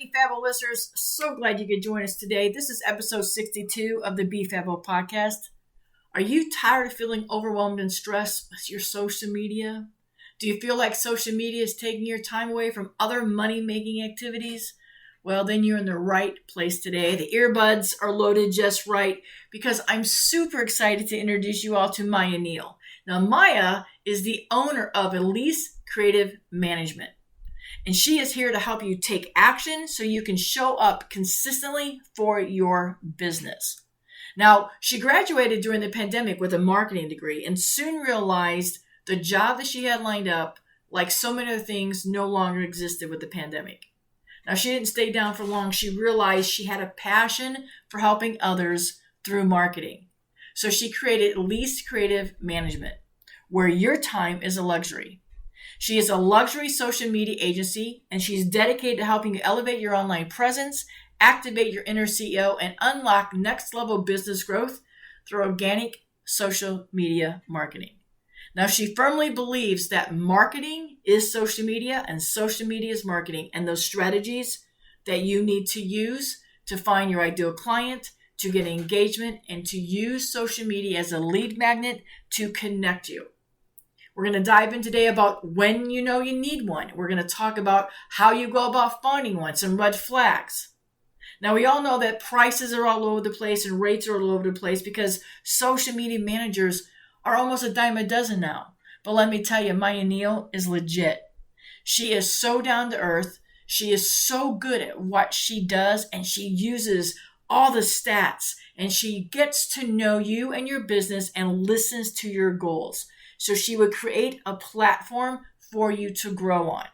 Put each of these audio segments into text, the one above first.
Be Fabbo listeners, so glad you could join us today. This is episode 62 of the Be Fabbo Podcast. Are you tired of feeling overwhelmed and stressed with your social media? Do you feel like social media is taking your time away from other money-making activities? Well, then you're in the right place today. The earbuds are loaded just right because I'm super excited to introduce you all to Miya Neal. Now, Miya is the owner of Elise Creative Management, and she is here to help you take action so you can show up consistently for your business. Now, she graduated during the pandemic with a marketing degree and soon realized the job that she had lined up, like so many other things, no longer existed with the pandemic. Now, she didn't stay down for long. She realized she had a passion for helping others through marketing. So she created Elise Creative Management, where your time is a luxury. She is a luxury social media agency, and she's dedicated to helping you elevate your online presence, activate your inner CEO, and unlock next level business growth through organic social media marketing. Now, she firmly believes that marketing is social media and social media is marketing, and those strategies that you need to use to find your ideal client, to get engagement, and to use social media as a lead magnet to connect you. We're going to dive in today about when you know you need one. We're going to talk about how you go about finding one, some red flags. Now, we all know that prices are all over the place and rates are all over the place because social media managers are almost a dime a dozen now. But let me tell you, Miya Neal is legit. She is so down to earth. She is so good at what she does, and she uses all the stats, and she gets to know you and your business and listens to your goals. So she would create a platform for you to grow on.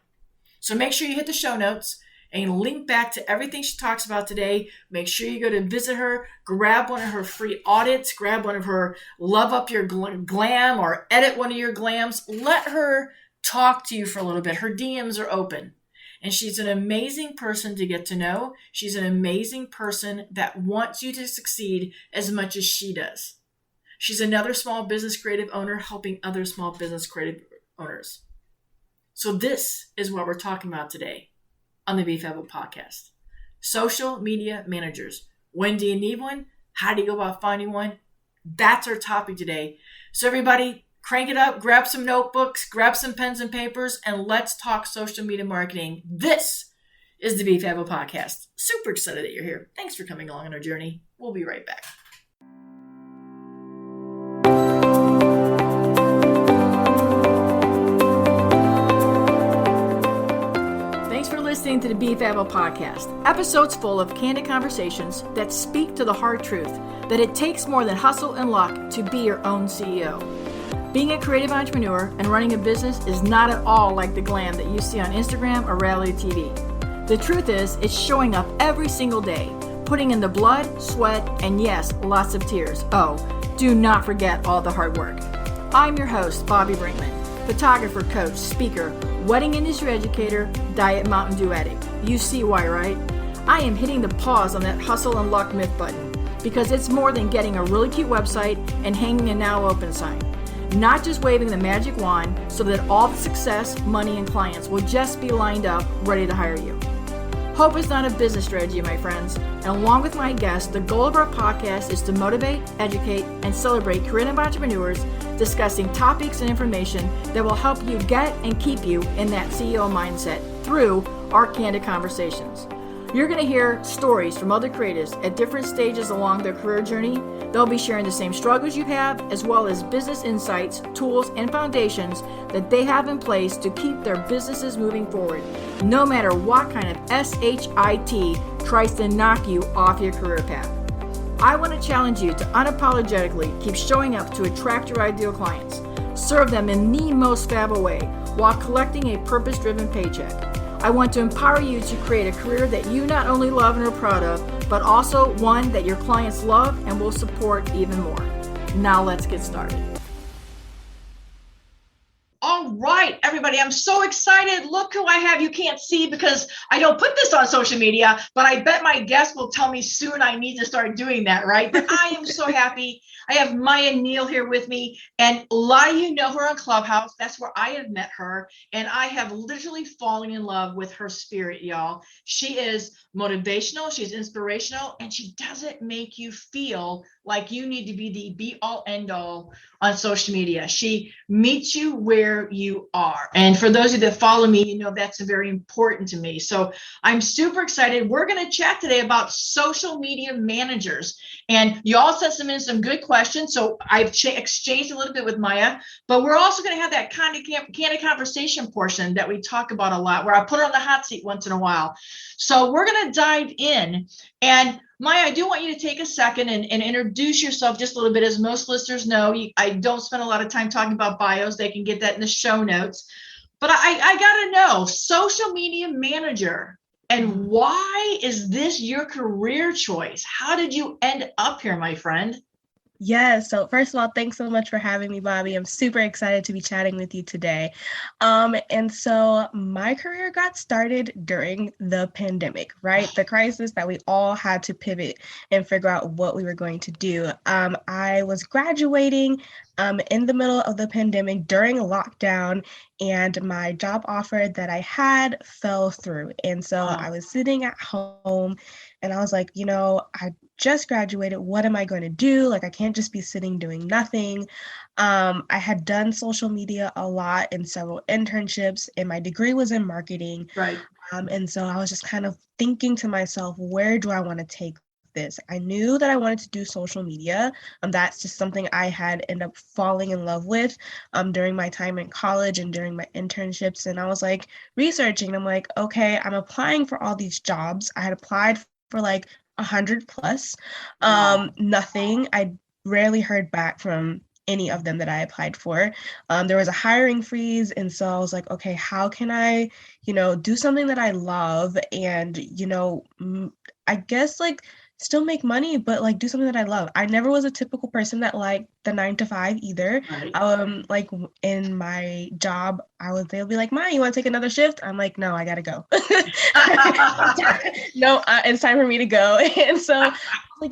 So make sure you hit the show notes and link back to everything she talks about today. Make sure you go to visit her, grab one of her free audits, grab one of her love up your glam or edit one of your glams. Let her talk to you for a little bit. Her DMs are open. And she's an amazing person to get to know. She's an amazing person that wants you to succeed as much as she does. She's another small business creative owner helping other small business creative owners. So this is what we're talking about today on the Be Fabbo Podcast. Social media managers. When do you need one? How do you go about finding one? That's our topic today. So everybody, crank it up, grab some notebooks, grab some pens and papers, and let's talk social media marketing. This is the Be Fabbo Podcast. Super excited that you're here. Thanks for coming along on our journey. We'll be right back. Listening to the Be Fabbo Podcast, episodes full of candid conversations that speak to the hard truth that it takes more than hustle and luck to be your own CEO. Being a creative entrepreneur and running a business is not at all like the glam that you see on Instagram or reality TV. The truth is, it's showing up every single day, putting in the blood, sweat, and yes, lots of tears. Oh, do not forget all the hard work. I'm your host, Bobbi photographer, coach, speaker, wedding industry educator, diet Mountain Dew addict. You see why, right? I am hitting the pause on that hustle and luck myth button because it's more than getting a really cute website and hanging a now open sign. Not just waving the magic wand so that all the success, money, and clients will just be lined up, ready to hire you. Hope is not a business strategy, my friends. And along with my guests, the goal of our podcast is to motivate, educate, and celebrate creative entrepreneurs discussing topics and information that will help you get and keep you in that CEO mindset through our candid conversations. You're going to hear stories from other creatives at different stages along their career journey. They'll be sharing the same struggles you have, as well as business insights, tools, and foundations that they have in place to keep their businesses moving forward, no matter what kind of SHIT tries to knock you off your career path. I want to challenge you to unapologetically keep showing up to attract your ideal clients, serve them in the most Fabbo way while collecting a purpose-driven paycheck. I want to empower you to create a career that you not only love and are proud of, but also one that your clients love and will support even more. Now let's get started. All right, everybody. everybody. I'm so excited. Look who I have. You can't see because I don't put this on social media, but I bet my guest will tell me soon I need to start doing that, right? But I am so happy. I have Miya and Neal here with me, and a lot of you know her on Clubhouse. That's where I have met her, and I have literally fallen in love with her spirit, y'all. She is motivational, she's inspirational, and she doesn't make you feel like you need to be the be all end all on social media. She meets you where you are. And for those of you that follow me, you know that's very important to me. So I'm super excited. We're going to chat today about social media managers. And you all sent some good questions. So I've exchanged a little bit with Miya, but we're also going to have that kind of conversation portion that we talk about a lot, where I put her on the hot seat once in a while. So we're going to dive in. And Miya, I do want you to take a second and introduce yourself just a little bit. As most listeners know, I don't spend a lot of time talking about bios. They can get that in the show notes. But I got to know, social media manager, and why is this your career choice? How did you end up here, my friend? Yes. So first of all, thanks so much for having me, Bobbi. I'm super excited to be chatting with you today. And so my career got started during the pandemic, right? The crisis that we all had to pivot and figure out what we were going to do. I was graduating in the middle of the pandemic during lockdown, and my job offer that I had fell through. And so I was sitting at home and I was like, I just graduated. What am I going to do? Like, I can't just be sitting doing nothing. I had done social media a lot in several internships, and my degree was in marketing. Right. And so I was just kind of thinking to myself, where do I want to take this? I knew that I wanted to do social media. That's just something I had ended up falling in love with during my time in college and during my internships. And I was like researching. I'm like, okay, I'm applying for all these jobs. I had applied for like 100 plus. Nothing. I rarely heard back from any of them that I applied for. There was a hiring freeze. And so I was like, okay, how can I, do something that I love and, I guess like still make money, but like do something that I love. I never was a typical person that liked the 9 to 5 either. Right. Like in my job, they'll be like, Miya, you want to take another shift? I'm like, no, I gotta go. No, it's time for me to go. And so like,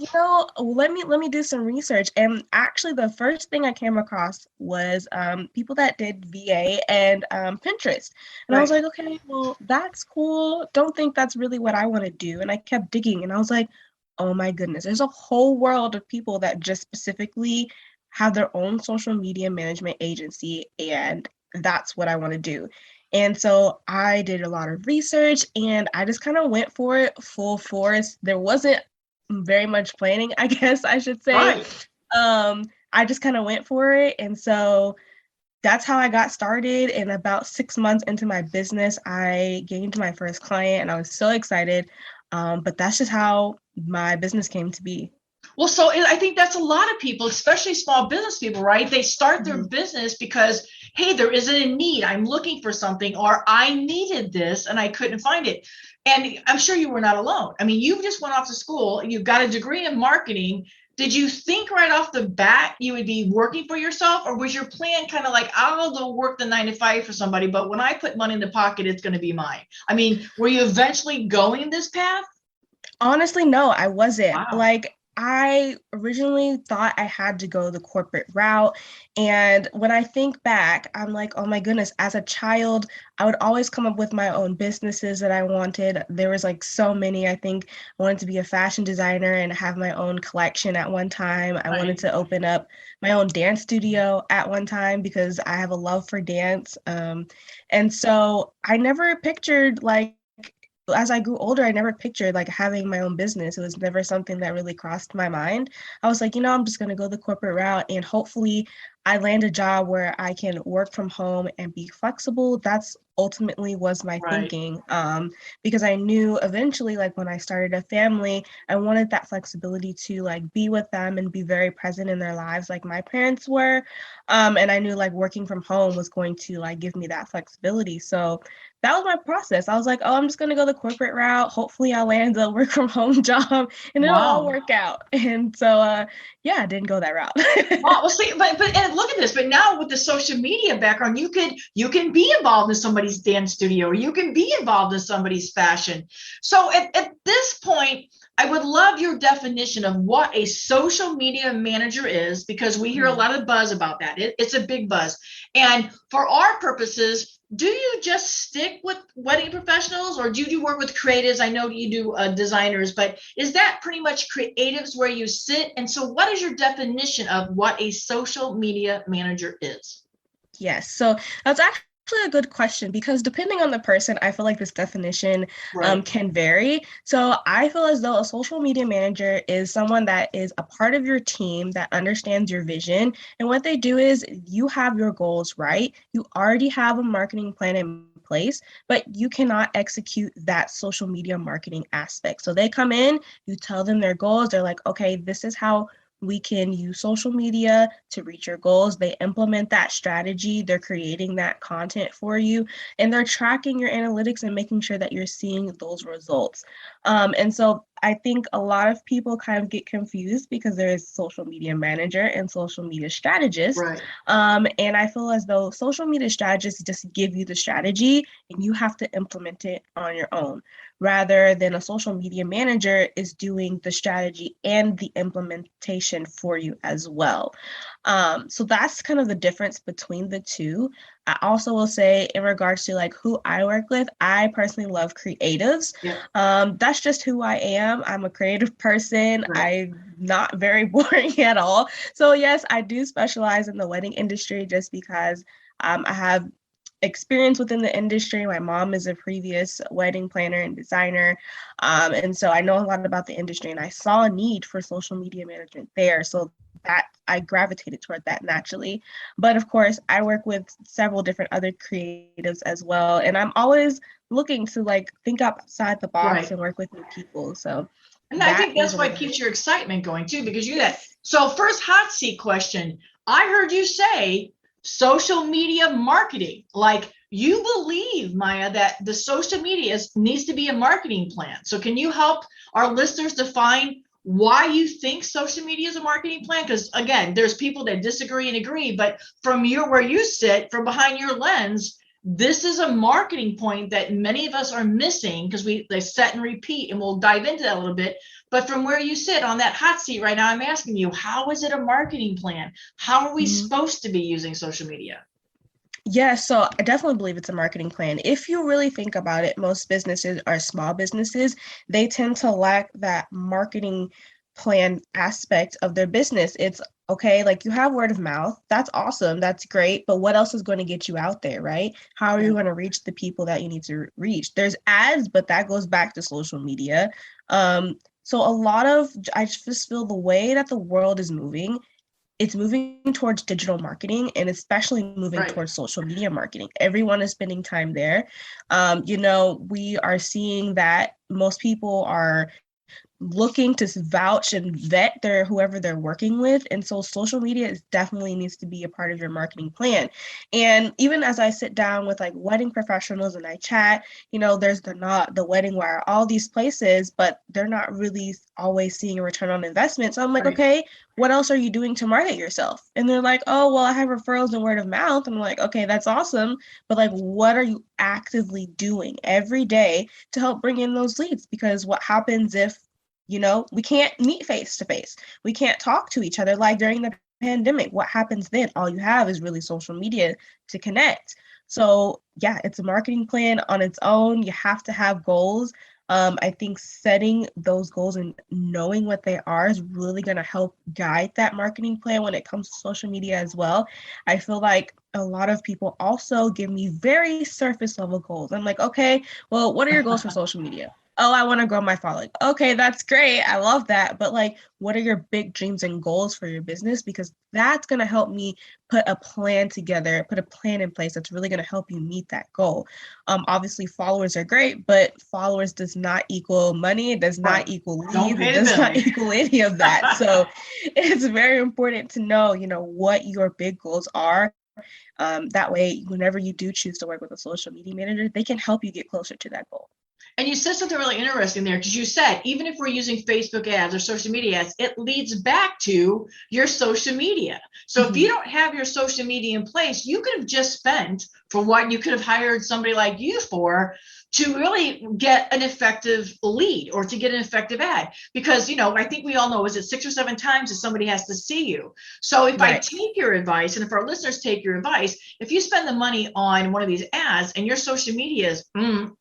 let me do some research. And actually the first thing I came across was people that did VA and Pinterest. And I was like, okay, well, that's cool. Don't think that's really what I want to do. And I kept digging and I was like, oh my goodness, there's a whole world of people that just specifically have their own social media management agency, and that's what I want to do. And so I did a lot of research and I just kind of went for it full force. There wasn't very much planning, I guess I should say. Right. I just kind of went for it. And so that's how I got started. And about 6 months into my business, I gained my first client and I was so excited. But that's just how my business came to be. Well, so I think that's a lot of people, especially small business people, right? They start their business because, hey, there isn't a need. I'm looking for something, or I needed this and I couldn't find it. And I'm sure you were not alone. I mean, you just went off to school, you've got a degree in marketing. Did you think right off the bat you would be working for yourself, or was your plan kind of like, I'll go work the 9 to 5 for somebody, but when I put money in the pocket, it's going to be mine? I mean, were you eventually going this path? Honestly, no, I wasn't. Wow. Like, I originally thought I had to go the corporate route. And when I think back, I'm like, oh my goodness, as a child, I would always come up with my own businesses that I wanted. There was like so many. I think I wanted to be a fashion designer and have my own collection at one time. I wanted to open up my own dance studio at one time because I have a love for dance. And so I never pictured like, as I grew older, I never pictured like having my own business. It was never something that really crossed my mind. I was like, I'm just going to go the corporate route and hopefully I land a job where I can work from home and be flexible. That's ultimately was my thinking, because I knew eventually, like when I started a family, I wanted that flexibility to like be with them and be very present in their lives like my parents were. And I knew like working from home was going to like give me that flexibility. So that was my process. I was like, oh, I'm just going to go the corporate route. Hopefully I'll land a work from home job and it'll all work out. And so, yeah, I didn't go that route. Well, see, but and look at this. But now with the social media background, you can be involved in somebody's dance studio, or you can be involved in somebody's fashion. So at this point, I would love your definition of what a social media manager is, because we hear a lot of buzz about that. It's a big buzz. And for our purposes, do you just stick with wedding professionals, or do you work with creatives? I know you do designers, but is that pretty much creatives where you sit? And so what is your definition of what a social media manager is? Yes, so that's actually a good question, because depending on the person, I feel like this definition can vary. So I feel as though a social media manager is someone that is a part of your team that understands your vision. And what they do is, you have your goals, right? You already have a marketing plan in place, but you cannot execute that social media marketing aspect. So they come in, you tell them their goals. They're like, okay, this is how we can use social media to reach your goals. They implement that strategy. They're creating that content for you, and they're tracking your analytics and making sure that you're seeing those results. And so I think a lot of people kind of get confused, because there is social media manager and social media strategist. Right. And I feel as though social media strategists just give you the strategy and you have to implement it on your own, rather than a social media manager is doing the strategy and the implementation for you as well. So that's kind of the difference between the two. I also will say, in regards to like who I work with, I personally love creatives. Yeah. That's just who I am. I'm a creative person. Right. I'm not very boring at all. So yes, I do specialize in the wedding industry, just because I have experience within the industry. My mom is a previous wedding planner and designer. And so I know a lot about the industry, and I saw a need for social media management there. So that I gravitated toward that naturally. But of course, I work with several different other creatives as well. And I'm always looking to like think outside the box and work with new people. So and I think that's why keeps your excitement going too, because you do that. So first hot seat question. I heard you say social media marketing. Like, you believe, Miya, that the social media needs to be a marketing plan. So can you help our listeners define why you think social media is a marketing plan? Because again, there's people that disagree and agree, but from where you sit, from behind your lens, this is a marketing point that many of us are missing, because they set and repeat, and we'll dive into that a little bit. But from where you sit on that hot seat right now, I'm asking you, how is it a marketing plan? How are we supposed to be using social media? Yeah, so I definitely believe it's a marketing plan. If you really think about it, most businesses are small businesses. They tend to lack that marketing plan aspect of their business. It's okay, like, you have word of mouth. That's awesome. That's great. But what else is going to get you out there, right? How are you going to reach the people that you need to reach? There's ads, but that goes back to social media. So I just feel the way that the world is moving, it's moving towards digital marketing, and especially moving towards social media marketing. Everyone is spending time there. We are seeing that most people are looking to vouch and vet whoever they're working with. And so social media definitely needs to be a part of your marketing plan. And even as I sit down with like wedding professionals and I chat, there's the Wedding Wire, all these places, but they're not really always seeing a return on investment. So I'm like, okay, what else are you doing to market yourself? And they're like, oh, well, I have referrals and word of mouth. I'm like, okay, that's awesome. But like, what are you actively doing every day to help bring in those leads? Because what happens if we can't meet face to face? We can't talk to each other like during the pandemic. What happens then? All you have is really social media to connect. So yeah, it's a marketing plan on its own. You have to have goals. I think setting those goals and knowing what they are is really going to help guide that marketing plan when it comes to social media as well. I feel like a lot of people also give me very surface level goals. I'm like, okay, well, what are your goals for social media? Oh, I want to grow my following. Okay, that's great. I love that. But like, what are your big dreams and goals for your business? Because that's going to help me put a plan together, put a plan in place that's really going to help you meet that goal. Obviously, followers are great, but followers does not equal money. It does not equal leads. It does not equal any of that. So it's very important to know, what your big goals are That way, whenever you do choose to work with a social media manager, they can help you get closer to that goal. And you said something really interesting there, because you said, even if we're using Facebook ads or social media ads, it leads back to your social media. So if you don't have your social media in place, you could have just spent for what you could have hired somebody like you for, to really get an effective lead or to get an effective ad. Because, I think we all know, is it 6 or 7 times that somebody has to see you? So if I take your advice, and if our listeners take your advice, if you spend the money on one of these ads and your social media is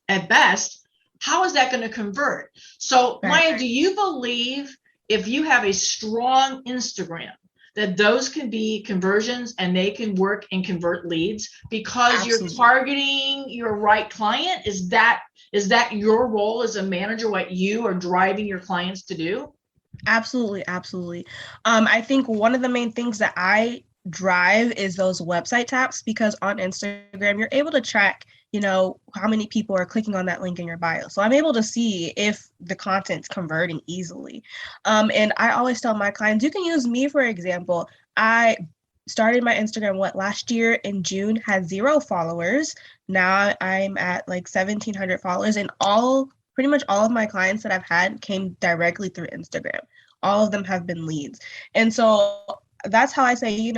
at best, how is that going to convert? So Miya, do you believe if you have a strong Instagram, that those can be conversions and they can work and convert leads because you're targeting your right client? Is that your role as a manager, what you are driving your clients to do? Absolutely. I think one of the main things that I drive is those website taps, because on Instagram, you're able to track, how many people are clicking on that link in your bio. So I'm able to see if the content's converting easily. And I always tell my clients, you can use me, for example. I started my Instagram, last year in June, had 0 followers. Now I'm at like 1,700 followers, and pretty much all of my clients that I've had came directly through Instagram. All of them have been leads. And so that's how I say,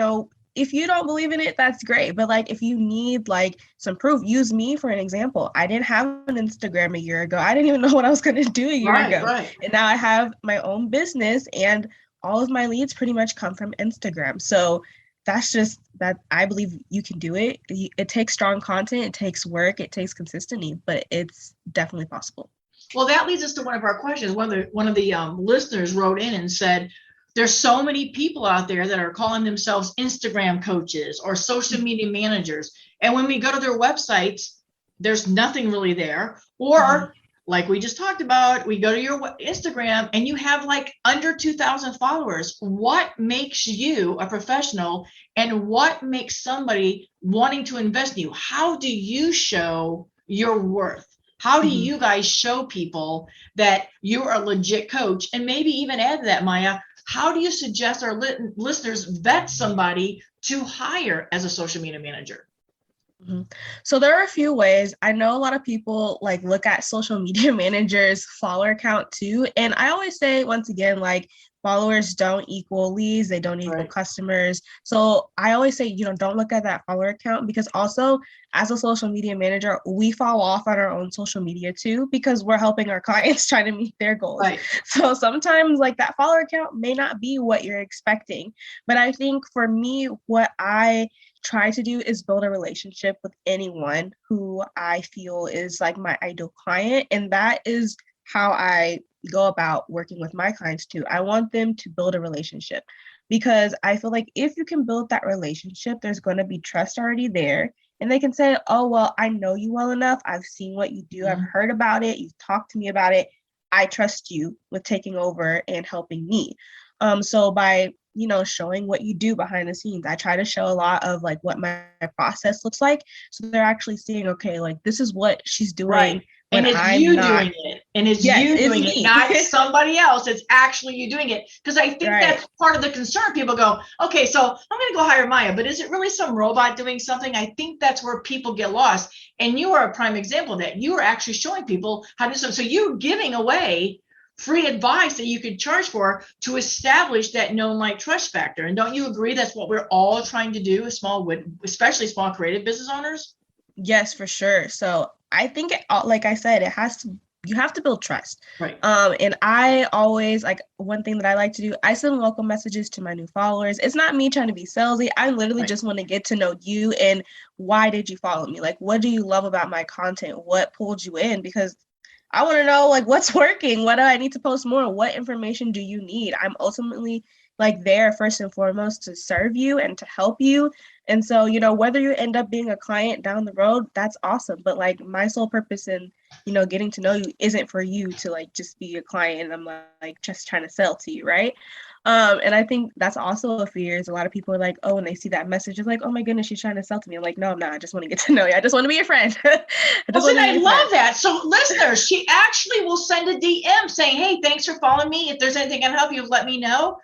if you don't believe in it, that's great. But if you need some proof, use me for an example. I didn't have an Instagram a year ago. I didn't even know what I was going to do a year ago. Right. And now I have my own business, and all of my leads pretty much come from Instagram. So that's just that. I believe you can do it. It takes strong content. It takes work. It takes consistency, but it's definitely possible. Well, that leads us to one of our questions. One of the listeners wrote in and said, there's so many people out there that are calling themselves Instagram coaches or social media managers. And when we go to their websites, there's nothing really there. Or like we just talked about, we go to your Instagram and you have under 2,000 followers. What makes you a professional, and what makes somebody wanting to invest in you? How do you show your worth? How do you guys show people that you're a legit coach? And maybe even add to that, Miya, how do you suggest our listeners vet somebody to hire as a social media manager? So there are a few ways. I know a lot of people look at social media managers' follower count too. And I always say, once again, followers don't equal leads. They don't equal customers. So I always say, don't look at that follower count, because also as a social media manager, we fall off on our own social media too, because we're helping our clients try to meet their goals. Right. So sometimes that follower count may not be what you're expecting. But I think for me, what I try to do is build a relationship with anyone who I feel is my ideal client. And that is how I go about working with my clients too. I want them to build a relationship, because I feel if you can build that relationship, there's going to be trust already there. And they can say, oh, well, I know you well enough. I've seen what you do. I've heard about it. You've talked to me about it. I trust you with taking over and helping me. So by, showing what you do behind the scenes, I try to show a lot of what my process looks like. So they're actually seeing, okay, this is what she's doing. Right. And it's you doing it. And it's you doing it, not somebody else. It's actually you doing it. Because I think that's part of the concern. People go, okay, so I'm going to go hire Miya, but is it really some robot doing something? I think that's where people get lost. And you are a prime example of that. You are actually showing people how to do something. So you're giving away free advice that you could charge for to establish that known, like, trust factor. And don't you agree that's what we're all trying to do, especially small creative business owners? Yes, for sure. So I think, like I said, you have to build trust. Right. And I always, one thing that I like to do, I send welcome messages to my new followers. It's not me trying to be salesy. I literally just want to get to know you, and why did you follow me? What do you love about my content? What pulled you in? Because I want to know, what's working? What do I need to post more? What information do you need? I'm ultimately there first and foremost to serve you and to help you. And so, whether you end up being a client down the road, that's awesome. But my sole purpose in, getting to know you isn't for you to just be a client and I'm just trying to sell to you. Right. And I think that's also a fear, is a lot of people are oh, when they see that message, it's oh my goodness, she's trying to sell to me. I'm no, I'm not. I just want to get to know you. I just want to be your friend. I love that. So listeners, she actually will send a DM saying, hey, thanks for following me. If there's anything I can help you, let me know.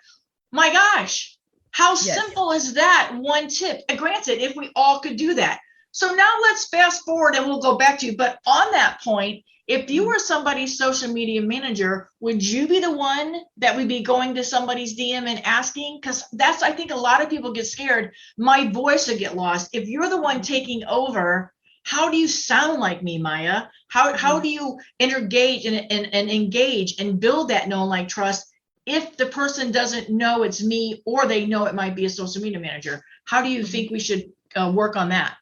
My gosh, How simple is that one tip? And granted, if we all could do that. So now let's fast forward and we'll go back to you. But on that point, if you were somebody's social media manager, would you be the one that would be going to somebody's DM and asking? Because I think a lot of people get scared. My voice will get lost. If you're the one taking over, how do you sound like me, Miya? How do you engage and engage and build that know and like trust if the person doesn't know it's me or they know it might be a social media manager? How do you think we should work on that?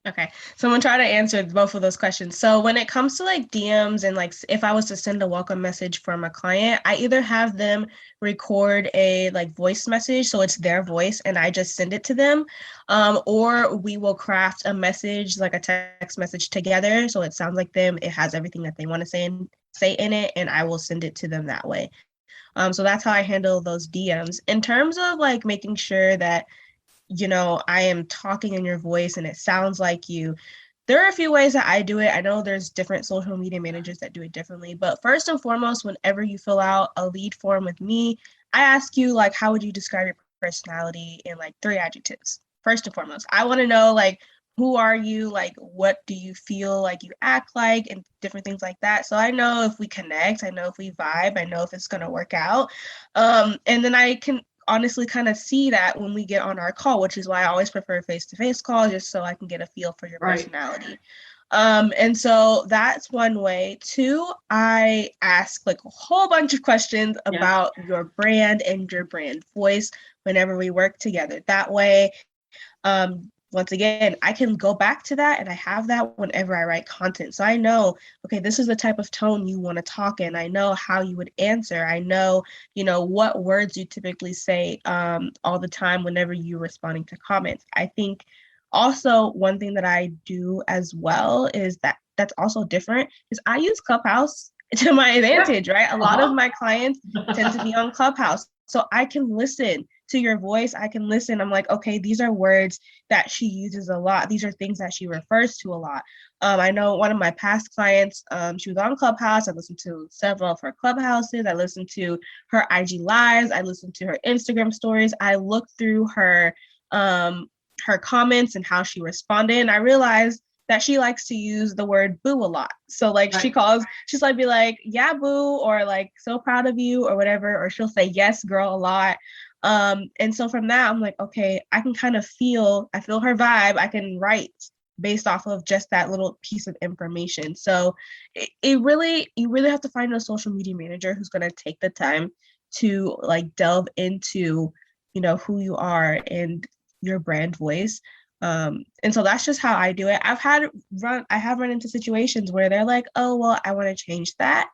Okay, so I'm gonna try to answer both of those questions. So when it comes to like DMs and like if I was to send a welcome message from a client, I either have them record a like voice message, so it's their voice and I just send it to them, or we will craft a message, like a text message together, so it sounds like them. It has everything that they want to say in it, and I will send it to them that way. So that's how I handle those DMs. In terms of like making sure that I am talking in your voice and it sounds like you. There are a few ways that I do it. I know there's different social media managers that do it differently, but first and foremost, whenever you fill out a lead form with me, I ask you like, how would you describe your personality in like 3 adjectives? First and foremost, I want to know like, who are you? Like, what do you feel like you act like, and different things like that. So I know if we connect, I know if we vibe, I know if it's going to work out. And then I can honestly kind of see that when we get on our call, which is why I always prefer face-to-face calls, just so I can get a feel for your personality. And so that's one way. 2, I ask like a whole bunch of questions about your brand and your brand voice whenever we work together. That way, once again, I can go back to that and I have that whenever I write content. So I know, okay, this is the type of tone you want to talk in. I know how you would answer. I know, what words you typically say all the time whenever you're responding to comments. I think also one thing that I do as well is that's also different is I use Clubhouse to my advantage, right? A lot of my clients tend to be on Clubhouse. So I can listen to your voice. I can listen. I'm like, okay, these are words that she uses a lot. These are things that she refers to a lot. I know one of my past clients, she was on Clubhouse. I listened to several of her Clubhouses. I listened to her IG lives. I listened to her Instagram stories. I looked through her comments and how she responded. And I realized that she likes to use the word boo a lot. So like she's like, be like, yeah, boo, or like, so proud of you or whatever, or she'll say, yes, girl, a lot. And so from that, I'm like, okay, I can kind of I feel her vibe. I can write based off of just that little piece of information. So you really have to find a social media manager who's going to take the time to like delve into, who you are and your brand voice. And so that's just how I do it. I have run into situations where they're like, oh, well, I want to change that.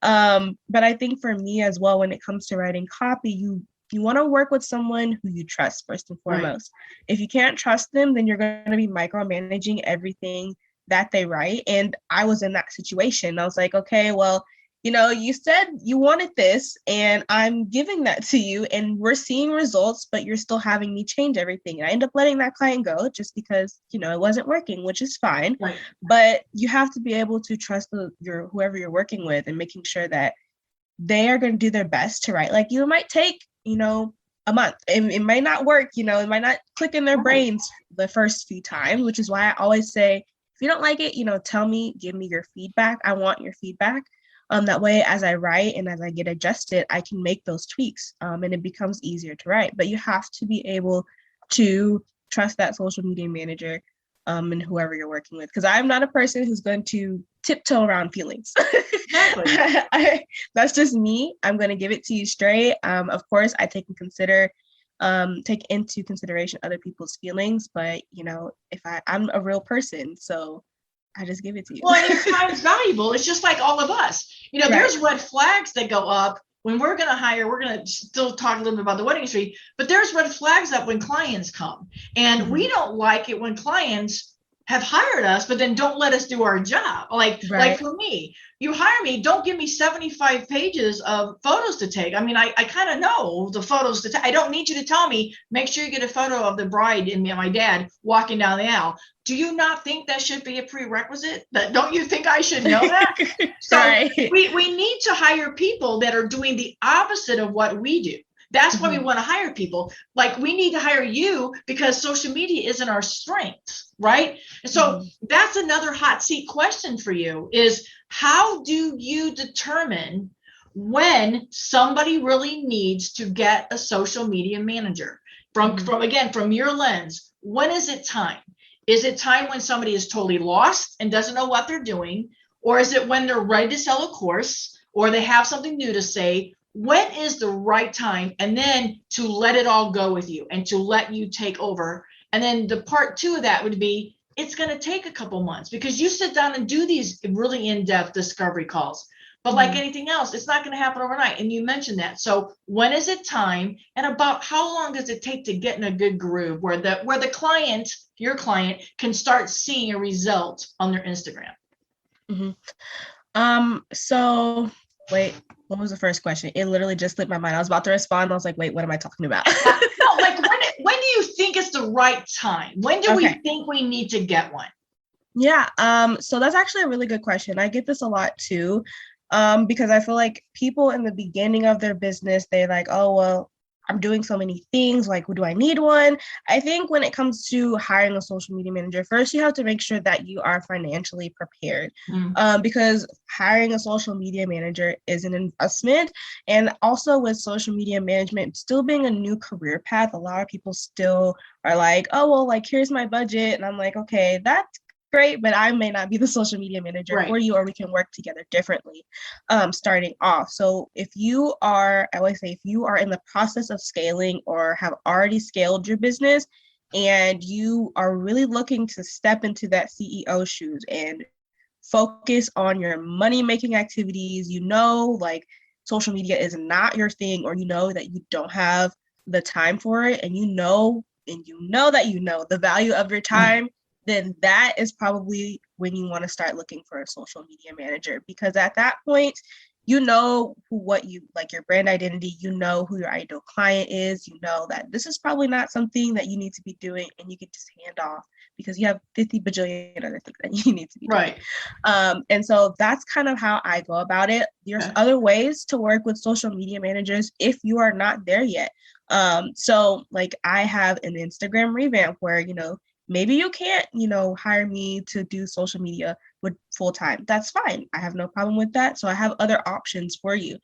But I think for me as well, when it comes to writing copy, you want to work with someone who you trust first and foremost. Right. If you can't trust them, then you're going to be micromanaging everything that they write. And I was in that situation. I was like, okay, well, you said you wanted this and I'm giving that to you and we're seeing results, but you're still having me change everything. And I end up letting that client go just because, it wasn't working, which is fine. Right. But you have to be able to trust whoever you're working with and making sure that they are going to do their best to write. Like you might take, a month. It might not work, it might not click in their brains the first few times, which is why I always say, if you don't like it, tell me, give me your feedback. I want your feedback. That way, as I write and as I get adjusted, I can make those tweaks and it becomes easier to write. But you have to be able to trust that social media manager and whoever you're working with. Because I'm not a person who's going to tiptoe around feelings. Exactly. That's just me. I'm going to give it to you straight. Of course, I take into consideration other people's feelings. But, if I'm a real person, so I just give it to you. Well, and your time's valuable. It's just like all of us. Right. There's red flags that go up when we're going to hire. We're going to still talk a little bit about the wedding industry, but there's red flags up when clients come. And we don't like it when clients have hired us, but then don't let us do our job. Like for me, you hire me, don't give me 75 pages of photos to take. I mean, I kind of know the photos to take. I don't need you to tell me, make sure you get a photo of the bride and my dad walking down the aisle. Do you not think that should be a prerequisite? Don't you think I should know that? So we need to hire people that are doing the opposite of what we do. That's why we want to hire people. Like, we need to hire you because social media isn't our strength, right? And so that's another hot seat question for you is, how do you determine when somebody really needs to get a social media manager? From your lens, when is it time? Is it time when somebody is totally lost and doesn't know what they're doing? Or is it when they're ready to sell a course or they have something new to say? When is the right time? And then to let it all go with you and to let you take over. And then the part 2 of that would be, it's going to take a couple months because you sit down and do these really in-depth discovery calls. But like anything else, it's not going to happen overnight. And you mentioned that. So when is it time? And about how long does it take to get in a good groove where the client, your client, can start seeing a result on their Instagram? So wait, what was the first question? It literally just slipped my mind. I was about to respond. I was like, wait, what am I talking about? No, like when do you think it's the right time? When do we think we need to get one? Yeah. So that's actually a really good question. I get this a lot too. Because I feel like people in the beginning of their business, they're like, oh, well, I'm doing so many things. Like, do I need one? I think when it comes to hiring a social media manager, first you have to make sure that you are financially prepared, because hiring a social media manager is an investment. And also with social media management still being a new career path, a lot of people still are like, oh, well, like, here's my budget. And I'm like, okay, that's great, but I may not be the social media manager for you, or we can work together differently starting off. So if you are, I always say, if you are in the process of scaling or have already scaled your business and you are really looking to step into that CEO shoes and focus on your money-making activities, like social media is not your thing, or that you don't have the time for it, and you know the value of your time, then that is probably when you want to start looking for a social media manager, because at that point, what you like, your brand identity, who your ideal client is, that this is probably not something that you need to be doing, and you can just hand off because you have 50 bajillion other things that you need to be doing. And so that's kind of how I go about it. There's other ways to work with social media managers if you are not there yet. So like, I have an Instagram revamp where, maybe you can't, hire me to do social media with full time. That's fine. I have no problem with that. So I have other options for you.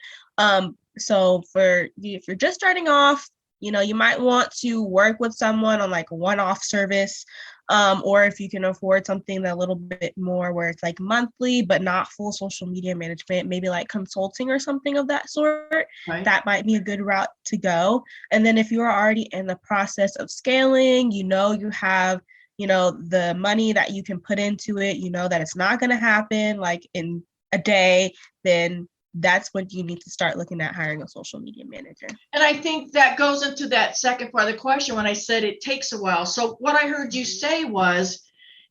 So if you're just starting off, you might want to work with someone on like a one-off service, or if you can afford something a little bit more where it's like monthly, but not full social media management, maybe like consulting or something of that sort, that might be a good route to go. And then if you're already in the process of scaling, you have the money that you can put into it, that it's not going to happen like in a day, then that's when you need to start looking at hiring a social media manager. And I think that goes into that second part of the question when I said it takes a while. So what I heard you say was,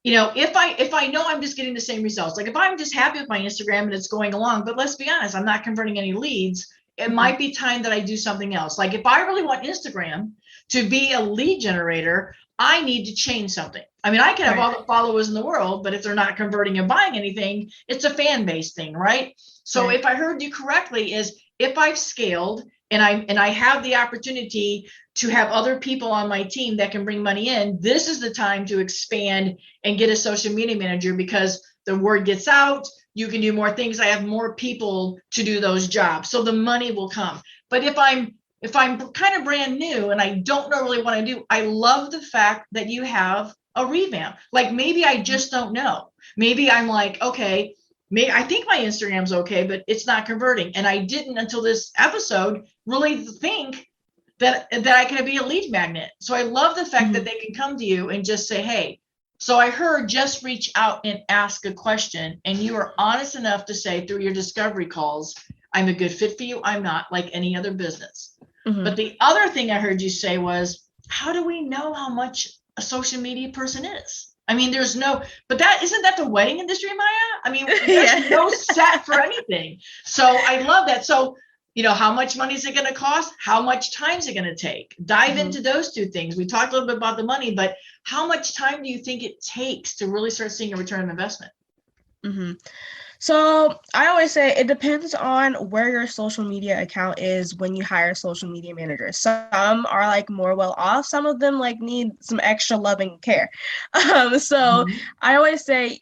if I know I'm just getting the same results, like if I'm just happy with my Instagram and it's going along, but let's be honest, I'm not converting any leads, it might be time that I do something else. Like if I really want Instagram to be a lead generator, I need to change something. I mean, I can have all the followers in the world, but if they're not converting and buying anything, it's a fan base thing, right? So if I heard you correctly, is if I've scaled and I have the opportunity to have other people on my team that can bring money in, this is the time to expand and get a social media manager, because the word gets out, you can do more things. I have more people to do those jobs. So the money will come. But if I'm kind of brand new and I don't know really what I do, I love the fact that you have a revamp. Like maybe I just don't know. Maybe I'm like, okay, I think my Instagram's okay, but it's not converting. And I didn't until this episode really think that I can be a lead magnet. So I love the fact that they can come to you and just say, hey, so I heard just reach out and ask a question. And you are honest enough to say through your discovery calls, I'm a good fit for you. I'm not like any other business. But the other thing I heard you say was, how do we know how much a social media person is? I mean, isn't that the wedding industry, Maya? I mean, there's no set for anything. So I love that. So, how much money is it going to cost? How much time is it going to take? Dive into those two things. We talked a little bit about the money, but how much time do you think it takes to really start seeing a return on investment? So I always say it depends on where your social media account is when you hire a social media manager. Some are like more well off. Some of them like need some extra loving care. So Mhm. I always say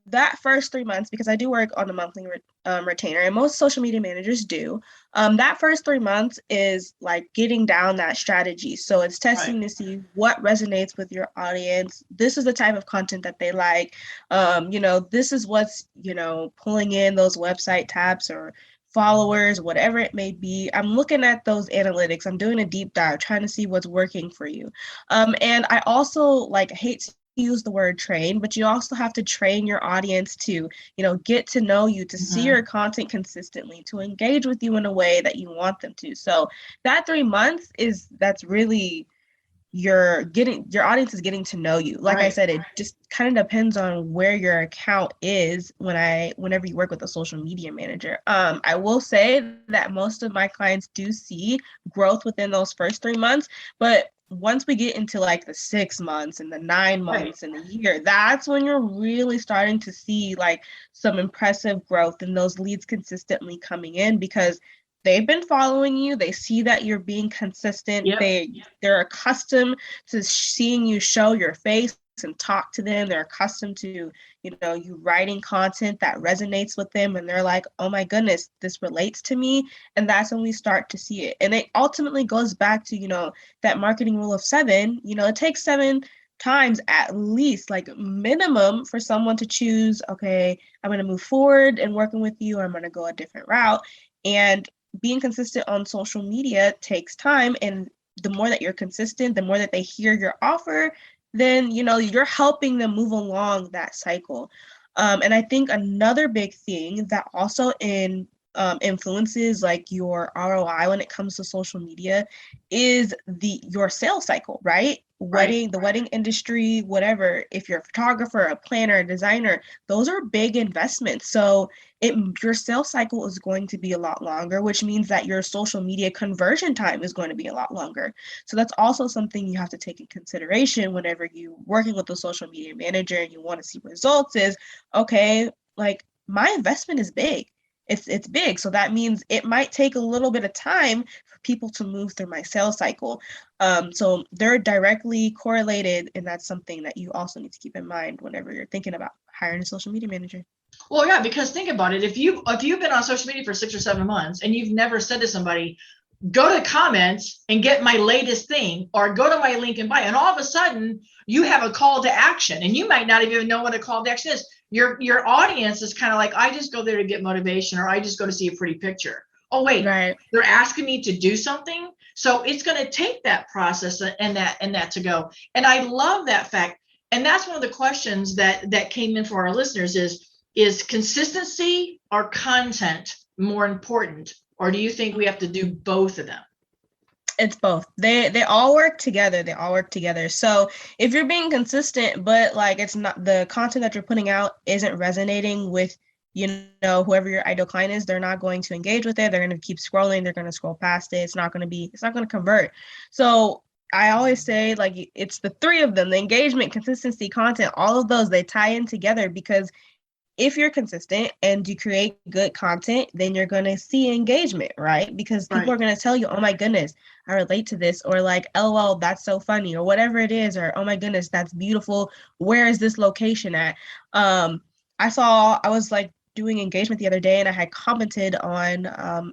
that first 3 months, because I do work on a monthly retainer, and most social media managers do. That first 3 months is like getting down that strategy. So it's Right. testing to see what resonates with your audience. This is the type of content that they like. This is what's, pulling in those website tabs or followers, whatever it may be. I'm looking at those analytics. I'm doing a deep dive, trying to see what's working for you. And I also like hate to use the word train, but you also have to train your audience to, get to know you, to see Mhm. your content consistently, to engage with you in a way that you want them to. So that 3 months that's really your audience is getting to know you. Like I Right. said, it just kind of depends on where your account is whenever you work with a social media manager. I will say that most of my clients do see growth within those first 3 months, but once we get into like the 6 months and the 9 months Right. and the year, that's when you're really starting to see like some impressive growth and those leads consistently coming in, because they've been following you. They see that you're being consistent. Yep. They're accustomed to seeing you show your face and talk to them. They're accustomed to, you writing content that resonates with them, and they're like, oh my goodness, this relates to me. And that's when we start to see it. And it ultimately goes back to, that marketing rule of 7. It takes 7 times at least, like minimum, for someone to choose, okay, I'm going to move forward and working with you, or I'm going to go a different route. And being consistent on social media takes time, and the more that you're consistent, the more that they hear your offer, then you're helping them move along that cycle. And I think another big thing that also influences like your ROI when it comes to social media is your sales cycle, right? Right. The wedding industry, whatever. If you're a photographer, a planner, a designer, those are big investments. So your sales cycle is going to be a lot longer, which means that your social media conversion time is going to be a lot longer. So that's also something you have to take in consideration whenever you're working with a social media manager and you want to see results is, okay, like my investment is big. It's big. So that means it might take a little bit of time for people to move through my sales cycle. So they're directly correlated, and that's something that you also need to keep in mind whenever you're thinking about hiring a social media manager. Well, yeah, because think about it. If you've been on social media for 6 or 7 months and you've never said to somebody, go to comments and get my latest thing, or go to my link and buy, and all of a sudden you have a call to action, and you might not even know what a call to action is. Your audience is kind of like, I just go there to get motivation, or I just go to see a pretty picture. Oh wait, Right. they're asking me to do something. So it's going to take that process and that to go. And I love that fact. And that's one of the questions that came in for our listeners is consistency or content more important? Or do you think we have to do both of them? It's both. They all work together. They all work together. So if you're being consistent, but like it's not, the content that you're putting out isn't resonating with, whoever your ideal client is, they're not going to engage with it. They're going to keep scrolling. They're going to scroll past it. It's not going to convert. So I always say, like, it's the three of them: the engagement, consistency, content. All of those, they tie in together, because if you're consistent and you create good content, then you're going to see engagement, right? Because people Right. are going to tell you, oh my goodness, I relate to this, or like, LOL, that's so funny, or whatever it is, or oh my goodness, that's beautiful. Where is this location at? I was like doing engagement the other day, and I had commented on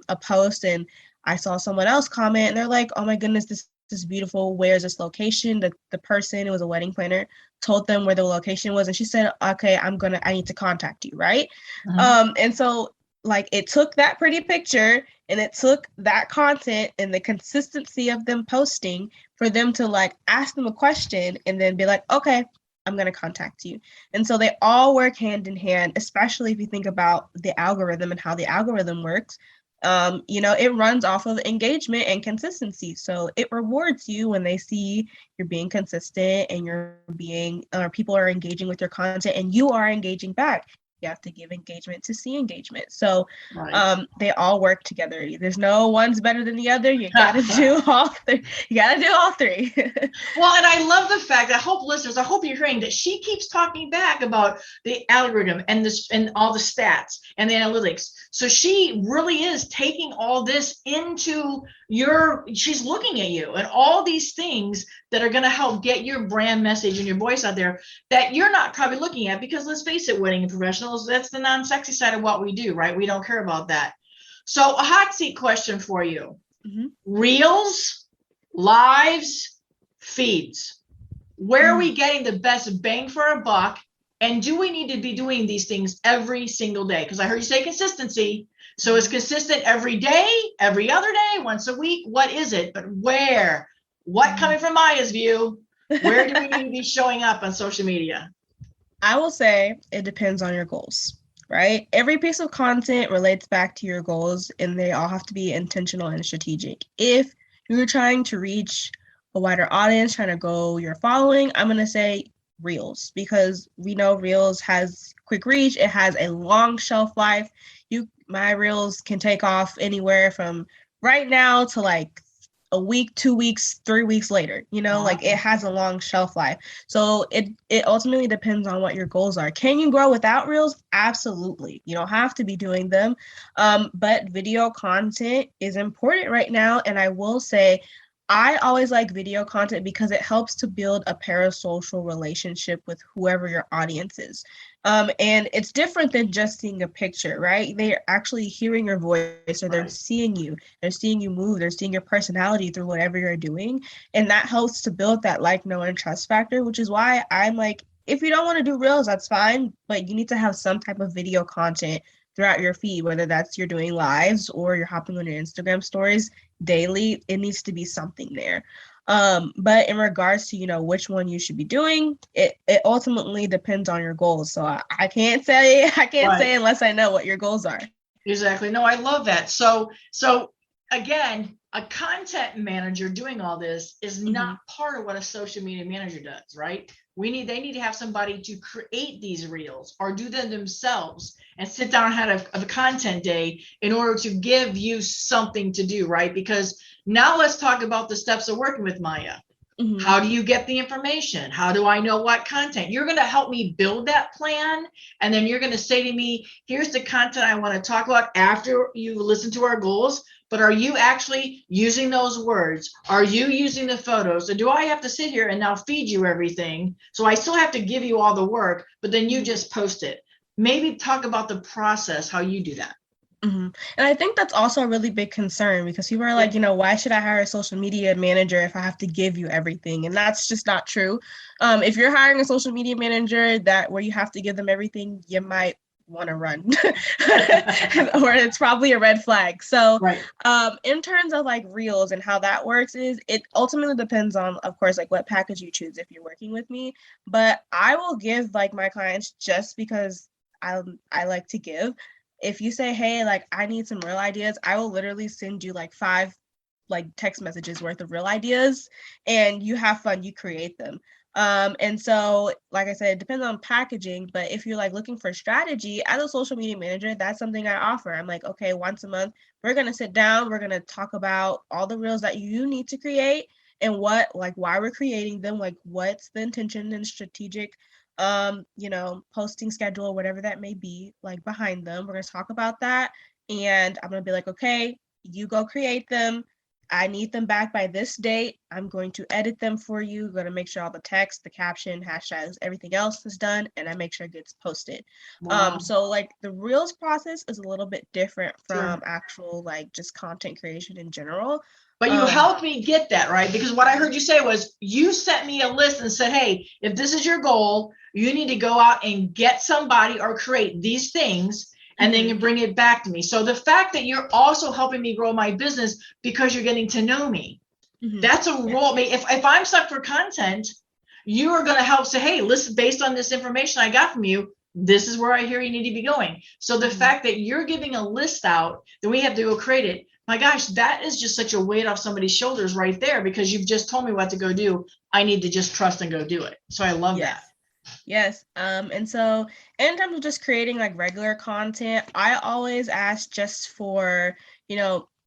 a post, and I saw someone else comment, and they're like, oh my goodness, this is beautiful. Where's this location? The person, it was a wedding planner, told them where the location was, and she said, okay, I need to contact you, right? Mhm. And so like it took that pretty picture, and it took that content and the consistency of them posting for them to like ask them a question and then be like, okay, I'm going to contact you. And so they all work hand in hand, especially if you think about the algorithm and how the algorithm works. It runs off of engagement and consistency. So it rewards you when they see you're being consistent and people are engaging with your content and you are engaging back. You have to give engagement to see engagement. So Right. they all work together. There's no one's better than the other. You gotta do all three. You gotta do all three. Well, and I love the fact that I hope you're hearing that she keeps talking back about the algorithm and this and all the stats and the analytics. So she really is taking all this into she's looking at you and all these things that are going to help get your brand message and your voice out there that you're not probably looking at, because let's face it, wedding professionals, that's the non-sexy side of what we do, right? We don't care about that. So a hot seat question for you. Mm-hmm. Reels, lives, feeds. Where are we getting the best bang for our buck? And do we need to be doing these things every single day? Because I heard you say consistency. So it's consistent every day, every other day, once a week. What is it? But where? What, coming from Miya's view, where do we need to be showing up on social media? I will say it depends on your goals, right? Every piece of content relates back to your goals, and they all have to be intentional and strategic. If you're trying to reach a wider audience, trying to grow your following, I'm going to say Reels, because we know Reels has quick reach. It has a long shelf life. My Reels can take off anywhere from right now to like a week, 2 weeks, 3 weeks later, like it has a long shelf life. So it ultimately depends on what your goals are. Can you grow without Reels? Absolutely. You don't have to be doing them. But video content is important right now. And I will say, I always like video content because it helps to build a parasocial relationship with whoever your audience is. And it's different than just seeing a picture, right? They're actually hearing your voice, or they're seeing you. They're seeing you move. They're seeing your personality through whatever you're doing. And that helps to build that like, know, and trust factor, which is why I'm like, if you don't want to do Reels, that's fine. But you need to have some type of video content throughout your feed, whether that's you're doing lives or you're hopping on your Instagram stories daily. It needs to be something there. But in regards to, which one you should be doing, it ultimately depends on your goals. So I can't say unless I know what your goals are. Exactly. No, I love that. So again, a content manager doing all this is not part of what a social media manager does, right? They need to have somebody to create these reels or do them themselves and sit down and have a content day in order to give you something to do, right? Because now let's talk about the steps of working with Miya. How do you get the information? How do I know what content? You're going to help me build that plan. And then you're going to say to me, here's the content I want to talk about after you listen to our goals. But are you actually using those words? Are you using the photos? Or do I have to sit here and now feed you everything? So I still have to give you all the work, but then you just post it. Maybe talk about the process, how you do that. And I think that's also a really big concern, because people are like, why should I hire a social media manager if I have to give you everything? And that's just not true. If you're hiring a social media manager where you have to give them everything, you might want to run or it's probably a red flag. So in terms of like Reels and how that works, is it ultimately depends on, of course, like what package you choose if you're working with me. But I will give like my clients, just because I like to give. If you say, hey, like I need some reel ideas, I will literally send you like 5 like text messages worth of reel ideas, and you have fun, you create them. And so, like I said, it depends on packaging, but if you're like looking for strategy as a social media manager, that's something I offer. I'm like, okay, once a month, we're going to sit down, we're going to talk about all the reels that you need to create and why we're creating them, like what's the intention and strategic, posting schedule, whatever that may be, like behind them. We're going to talk about that. And I'm going to be like, okay, you go create them. I need them back by this date. I'm going to edit them for you. I'm going to make sure all the text, the caption, hashtags, everything else is done, and I make sure it gets posted. Wow. So like the Reels process is a little bit different from actual like just content creation in general. But you helped me get that, right? Because what I heard you say was you sent me a list and said, hey, if this is your goal, you need to go out and get somebody or create these things, and then you bring it back to me. So the fact that you're also helping me grow my business because you're getting to know me, that's a role. If I'm stuck for content, you are going to help say, hey, listen, based on this information I got from you, this is where I hear you need to be going. So the fact that you're giving a list out, then we have to go create it. My gosh, that is just such a weight off somebody's shoulders right there, because you've just told me what to go do. I need to just trust and go do it. So I love that. Yes. And so in terms of just creating like regular content, I always ask just for,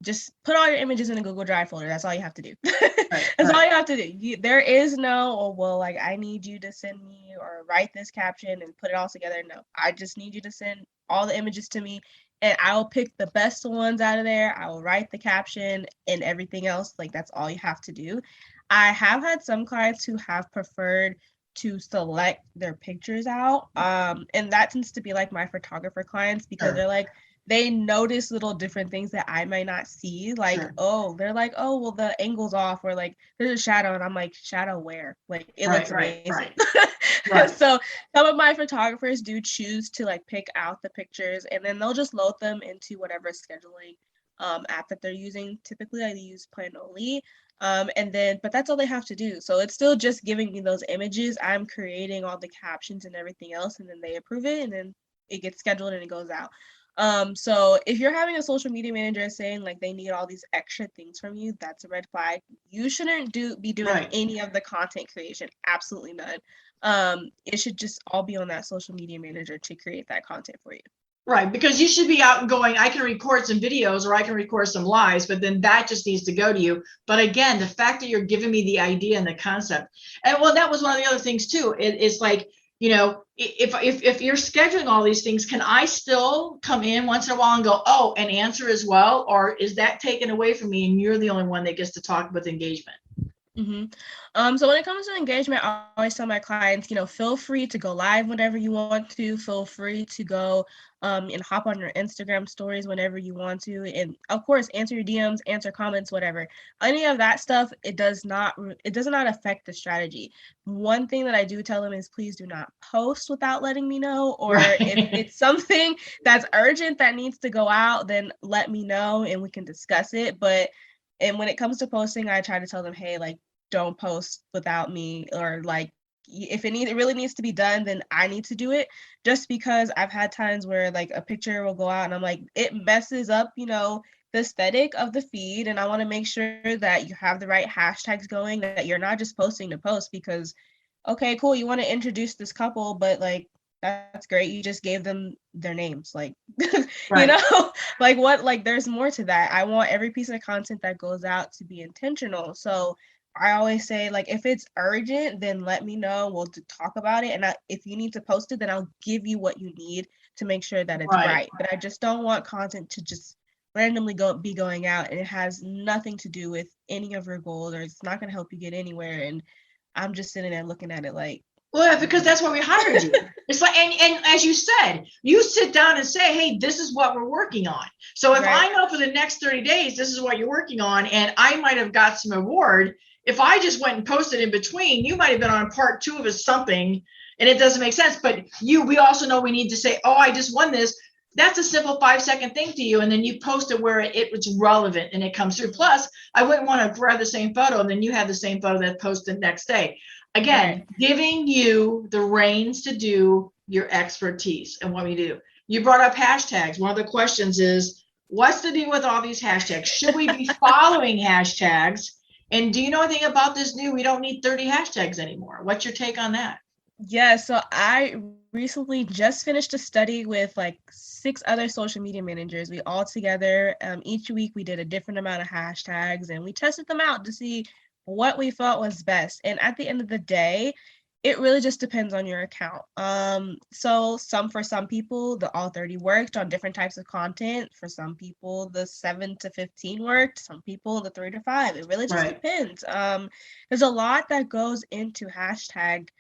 just put all your images in a Google Drive folder. That's all you have to do. That's all you have to do. There is no, oh, well, like I need you to send me or write this caption and put it all together. No, I just need you to send all the images to me and I will pick the best ones out of there. I will write the caption and everything else. Like that's all you have to do. I have had some clients who have preferred to select their pictures out. And that tends to be like my photographer clients because they're like, they notice little different things that I might not see. Like, they're like, oh, well, the angle's off, or like there's a shadow. And I'm like, shadow where? Like, it looks amazing. So some of my photographers do choose to like pick out the pictures and then they'll just load them into whatever scheduling app that they're using. Typically, I use Planoly. But that's all they have to do. So it's still just giving me those images. I'm creating all the captions and everything else, and then they approve it, and then it gets scheduled and it goes out. So if you're having a social media manager saying like they need all these extra things from you, that's a red flag. You shouldn't be doing any of the content creation. Absolutely none. It should just all be on that social media manager to create that content for you. Right, because you should be out and going, I can record some videos or I can record some lives, but then that just needs to go to you. But again, the fact that you're giving me the idea and the concept, and well, that was one of the other things too. It's like, if you're scheduling all these things, can I still come in once in a while and go, oh, and answer as well? Or is that taken away from me and you're the only one that gets to talk with engagement? Mm-hmm. So when it comes to engagement, I always tell my clients, feel free to go live whenever you want to. Feel free to go and hop on your Instagram stories whenever you want to. And of course, answer your DMs, answer comments, whatever. Any of that stuff, it does not affect the strategy. One thing that I do tell them is please do not post without letting me know. Or if it's something that's urgent that needs to go out, then let me know and we can discuss it. And when it comes to posting, I try to tell them, hey, like, don't post without me, or like, if it really needs to be done, then I need to do it, just because I've had times where like a picture will go out and I'm like, it messes up, the aesthetic of the feed. And I want to make sure that you have the right hashtags going, that you're not just posting to post because, okay, cool, you want to introduce this couple, but like, that's great. You just gave them their names. Like, like what, like there's more to that. I want every piece of content that goes out to be intentional. So I always say, like, if it's urgent, then let me know. We'll talk about it. And if you need to post it, then I'll give you what you need to make sure that it's right. But I just don't want content to just randomly be going out and it has nothing to do with any of your goals, or it's not going to help you get anywhere. And I'm just sitting there looking at it like, well, because that's why we hired you. It's like, and as you said, you sit down and say, hey, this is what we're working on. So if I know for the next 30 days, this is what you're working on, and I might have got some award, if I just went and posted in between, you might have been on part 2 of something, and it doesn't make sense. But we also know we need to say, oh, I just won this. That's a simple 5-second thing to you. And then you post it where it was relevant and it comes through. Plus, I wouldn't want to grab the same photo and then you have the same photo that posted next day. Again, giving you the reins to do your expertise and what we do. You brought up hashtags. One of the questions is, what's the deal with all these hashtags? Should we be following hashtags? And do you know anything about this new, we don't need 30 hashtags anymore? What's your take on that? Yeah, so I recently just finished a study with like 6 other social media managers. We all together, each week we did a different amount of hashtags and we tested them out to see what we felt was best. And at the end of the day, it really just depends on your account. So for some people, the all 30 worked on different types of content. For some people, the 7 to 15 worked. Some people, the 3 to 5. It really just depends. There's a lot that goes into hashtag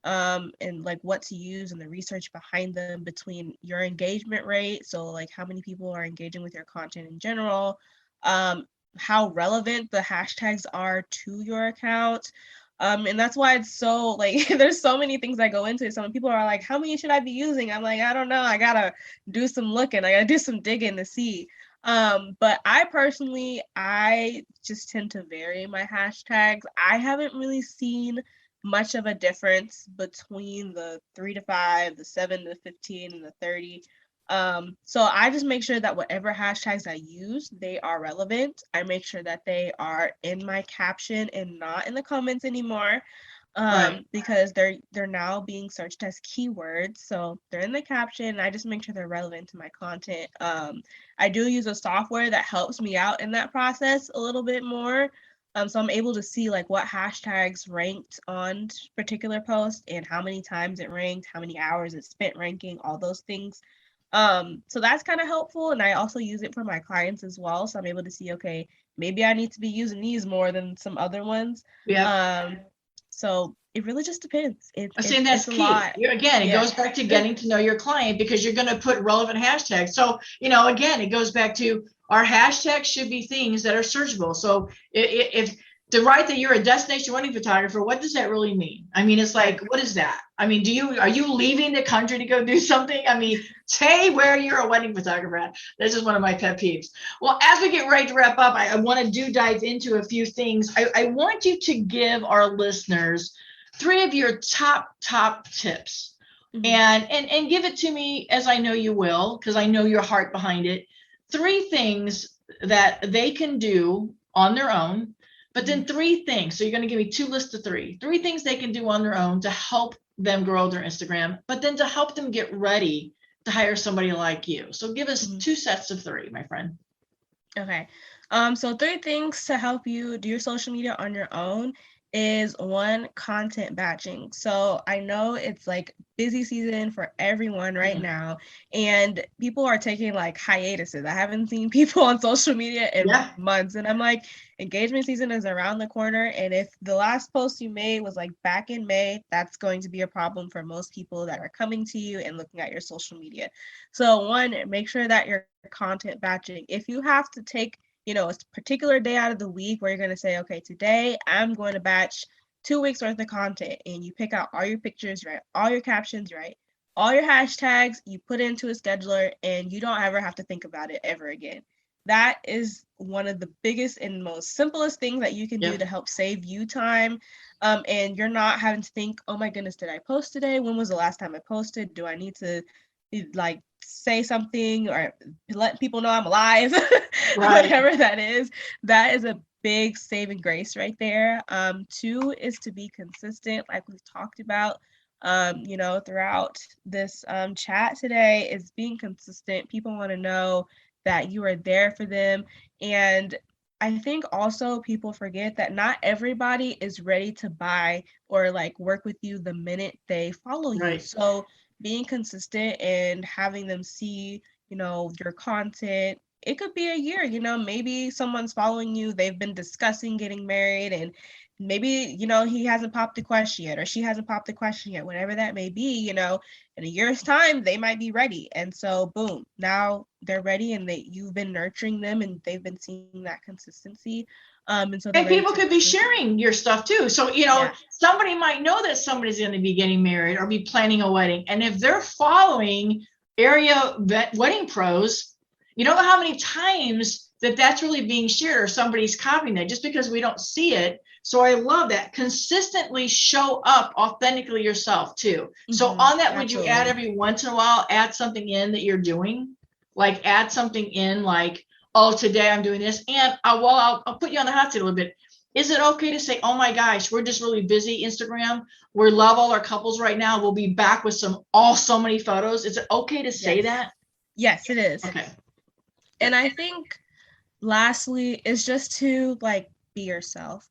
and like what to use and the research behind them, between your engagement rate. So like how many people are engaging with your content in general, how relevant the hashtags are to your account. And that's why it's so like, there's so many things that go into it. So when people are like, how many should I be using? I'm like, I don't know. I gotta do some looking. I gotta do some digging to see. But I just tend to vary my hashtags. I haven't really seen much of a difference between the 3 to 5, the 7 to 15, and the 30. So I just make sure that whatever hashtags I use, they are relevant. I make sure that they are in my caption and not in the comments anymore. Right. because they're now being searched as keywords. So they're in the caption. I just make sure they're relevant to my content. I do use a software that helps me out in that process a little bit more. So I'm able to see like what hashtags ranked on particular posts and how many times it ranked, how many hours it spent ranking, all those things. So that's kind of helpful. And I also use it for my clients as well. So I'm able to see, okay, maybe I need to be using these more than some other ones. Yeah. So it really just depends. I'm saying that's It's a key. lot. Again, it goes back to getting to know your client, because you're going to put relevant hashtags. So, again, it goes back to our hashtags should be things that are searchable. So if to write that you're a destination wedding photographer, what does that really mean? I mean, it's like, what is that? I mean, are you leaving the country to go do something? I mean, say where you're a wedding photographer at. This is one of my pet peeves. Well, as we get ready to wrap up, I want to dive into a few things. I want you to give our listeners 3 of your top tips, and give it to me as I know you will, because I know your heart behind it. 3 things that they can do on their own, but then 3 things. So you're going to give me 2 lists of 3 things they can do on their own to help them grow their Instagram, but then to help them get ready to hire somebody like you. So give us 2 sets of 3, my friend. Okay. So 3 things to help you do your social media on your own is 1, content batching. So I know it's like busy season for everyone right now, and people are taking like hiatuses. I haven't seen people on social media in months, and I'm like, engagement season is around the corner, and if the last post you made was like back in May, that's going to be a problem for most people that are coming to you and looking at your social media. So 1, make sure that you're content batching. If you have to take a particular day out of the week where you're going to say, okay, today I'm going to batch 2 weeks worth of content, and you pick out all your pictures, right? All your captions, right? All your hashtags, you put into a scheduler, and you don't ever have to think about it ever again. That is one of the biggest and most simplest things that you can do to help save you time. And you're not having to think, oh my goodness, did I post today? When was the last time I posted? Do I need to like say something or let people know I'm alive? Whatever that is a big saving grace right there. 2 is to be consistent, like we've talked about throughout this chat today, is being consistent. People want to know that you are there for them. And I think also people forget that not everybody is ready to buy or like work with you the minute they follow you. So being consistent and having them see, your content. It could be a year, maybe someone's following you, they've been discussing getting married, and maybe, he hasn't popped the question yet, or she hasn't popped the question yet, whatever that may be, in a year's time, they might be ready. And so, boom, now they're ready, and you've been nurturing them, and they've been seeing that consistency. And people could be sharing your stuff too. So, somebody might know that somebody's going to be getting married or be planning a wedding. And if they're following area wedding pros, you don't know how many times that's really being shared or somebody's copying that just because we don't see it. So I love that. Consistently show up authentically yourself too. So on that, would you add every once in a while, add something in that you're doing? Like add something in like, oh, today I'm doing this. And I'll put you on the hot seat a little bit. Is it okay to say, oh my gosh, we're just really busy, Instagram. We love all our couples right now. We'll be back with so many photos. Is it okay to say that? Yes, it is. Okay. And I think lastly is just to like be yourself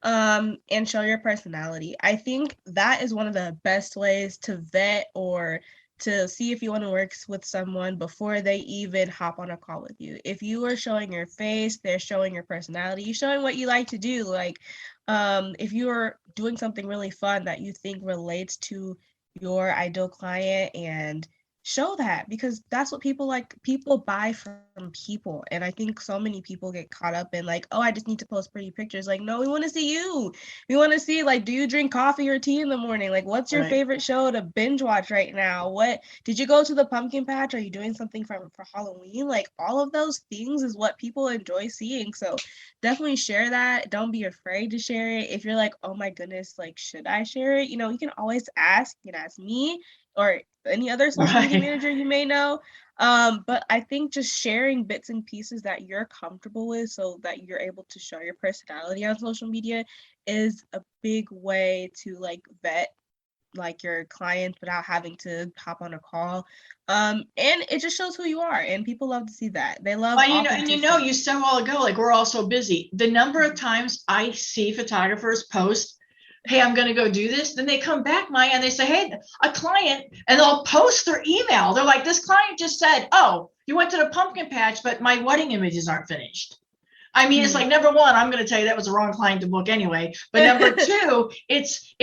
and show your personality. I think that is one of the best ways to vet or to see if you want to work with someone before they even hop on a call with you. If you are showing your face, they're showing your personality, you're showing what you like to do. Like if you are doing something really fun that you think relates to your ideal client, and show that, because that's what people like. People buy from people. And I think so many people get caught up in like, oh, I just need to post pretty pictures. Like, no, we want to see you. We want to see, like, do you drink coffee or tea in the morning? Like, what's your favorite show to binge watch right now? What did you go to the pumpkin patch? Are you doing something for Halloween? Like, all of those things is what people enjoy seeing. So definitely share that. Don't be afraid to share it. If you're like, oh my goodness, like, should I share it? You can always ask. You can ask me. or any other social media manager you may know. But I think just sharing bits and pieces that you're comfortable with so that you're able to show your personality on social media is a big way to like vet like your clients without having to hop on a call. And it just shows who you are, and people love to see that. They love authenticity. You said a while ago, like, we're all so busy. The number of times I see photographers post, hey, I'm going to go do this. Then they come back, Miya, and they say, hey, a client, and they'll post their email. They're like, this client just said, oh, you went to the pumpkin patch, but my wedding images aren't finished. I mean, it's like, number one, I'm going to tell you that was the wrong client to book anyway. But number two, it's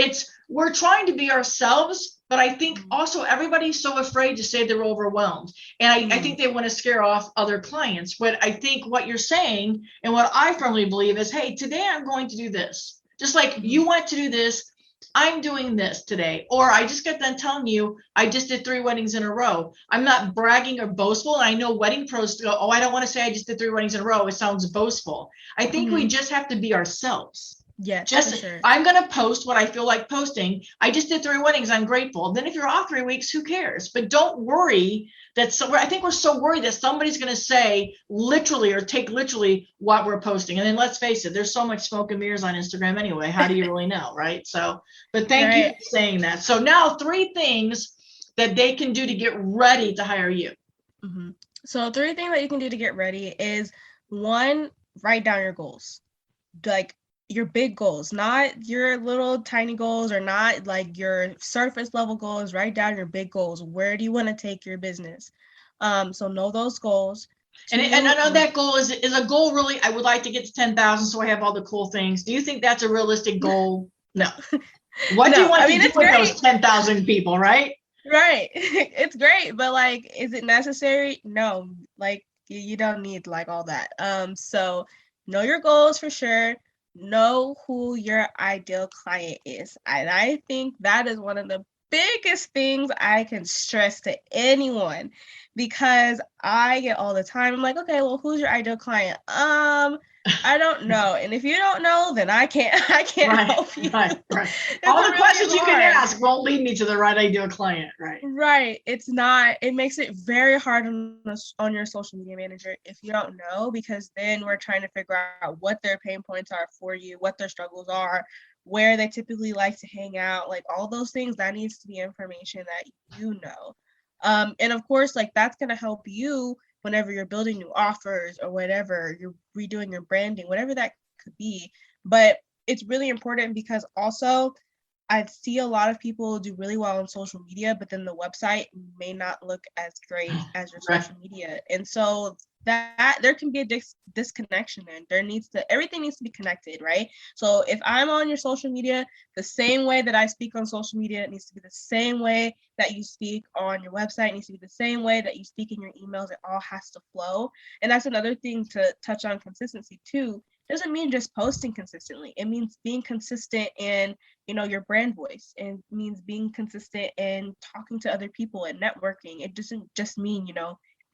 we're trying to be ourselves, but I think also everybody's so afraid to say they're overwhelmed. And I think they want to scare off other clients. But I think what you're saying and what I firmly believe is, hey, today I'm going to do this. Just like you want to do this, I'm doing this today. Or I just got done telling you, I just did 3 weddings in a row. I'm not bragging or boastful. And I know wedding pros go, oh, I don't want to say I just did 3 weddings in a row. It sounds boastful. I think we just have to be ourselves. Yeah, just sure. I'm going to post what I feel like posting. I just did 3 weddings. I'm grateful. Then if you're off 3 weeks, who cares? But don't worry that I think we're so worried that somebody's going to say literally or take literally what we're posting. And then let's face it, there's so much smoke and mirrors on Instagram anyway. How do you really know? Right. So, but thank you for saying that. So now 3 things that they can do to get ready to hire you. Mm-hmm. So 3 things that you can do to get ready is 1, write down your goals. Like your big goals, not your little tiny goals or not like your surface level goals. Write down your big goals. Where do you want to take your business? So know those goals. And I know that goal is a goal really, I would like to get to 10,000 so I have all the cool things. Do you think that's a realistic goal? No. What do you want to do with those 10,000 people, right? Right. It's great, but like, is it necessary? No, like you don't need like all that. So know your goals for sure. Know who your ideal client is. And I think that is one of the biggest things I can stress to anyone, because I get all the time, I'm like, okay, well, who's your ideal client? I don't know. And if you don't know, then I can't help you. Right. All the questions you can ask won't lead me to the right ideal client, right? Right. It's not, it makes it very hard on your social media manager if you don't know, because then we're trying to figure out what their pain points are for you, what their struggles are, where they typically like to hang out, like all those things. That needs to be information that you know. And of course, like that's going to help you whenever you're building new offers or whatever, you're redoing your branding, whatever that could be. But it's really important because also I see a lot of people do really well on social media, but then the website may not look as great as your social media. And so that there can be a disconnection there. Everything needs to be connected, right? So if I'm on your social media, the same way that I speak on social media, it needs to be the same way that you speak on your website. It needs to be the same way that you speak in your emails. It all has to flow. And that's another thing to touch on consistency too. It doesn't mean just posting consistently. It means being consistent in, your brand voice. It means being consistent in talking to other people and networking. It doesn't just mean,